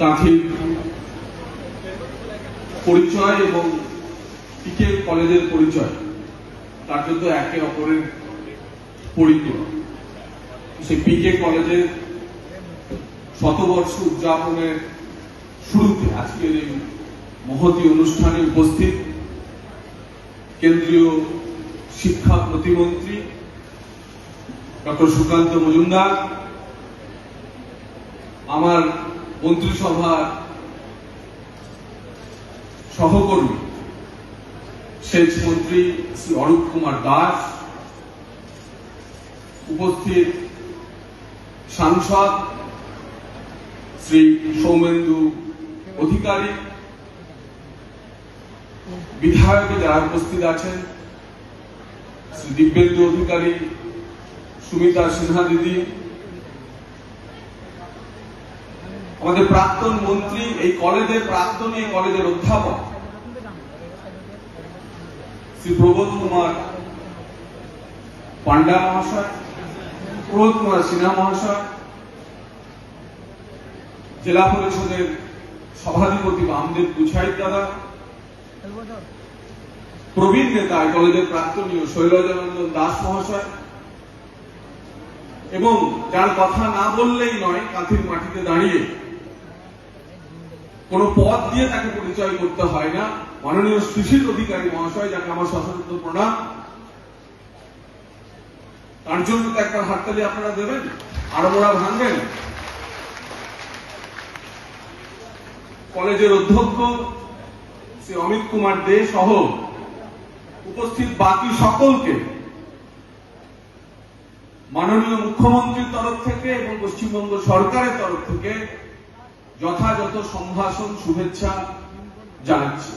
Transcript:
কাঁথির পরিচয় এবং পিকে কলেজের পরিচয় কার্যত একে অপরের পরিপূরক। সেই পিকে কলেজের শতবর্ষ উদযাপনের শুরুতে আজকের এই মহতী অনুষ্ঠানে উপস্থিত কেন্দ্রীয় শিক্ষা প্রতিমন্ত্রী ডক্টর সুকান্ত মজুমদার, আমার মন্ত্রিসভার সহকর্মী সেচ মন্ত্রী শ্রী অরূপ কুমার দাস, উপস্থিত সাংসদ শ্রী সৌমেন্দু অধিকারী, বিধায়ক যারা উপস্থিত আছেন শ্রী দিব্যেন্দু অধিকারী, সুমিতা সিনহা দিদি, আমাদের প্রাক্তন মন্ত্রী, এই কলেজের প্রাক্তন, এই কলেজের অধ্যাপক শ্রী প্রবোধ কুমার পান্ডা মহাশয়, প্রবোধ কুমার সিনহা মহাশয়, জেলা পরিষদের সভাধিপতি বামদেব গুছাইত দাদা, প্রবীণ নেতা এই কলেজের প্রাক্তনীয় শৈলজানন্দন দাস মহাশয়, এবং যার কথা না বললেই নয়, কাঁথির মাটিতে দাঁড়িয়ে কোন পদ দিয়ে তাকে পরিচয় করতে হয় না, মাননীয় সুশীল অধিকারী মহাশয়, যাকে আমার সশস্ত্র প্রণাম। তার জন্য তো একটা হাততালি আপনারা দেবেন, আড়মোড়া ভাঙবেন। কলেজের অধ্যক্ষ শ্রী অমিত কুমার দে সহ উপস্থিত বাকি সকলকে মাননীয় মুখ্যমন্ত্রীর তরফ থেকে এবং পশ্চিমবঙ্গ সরকারের তরফ থেকে যথাযথ সম্ভাষণ শুভেচ্ছা জানাচ্ছি।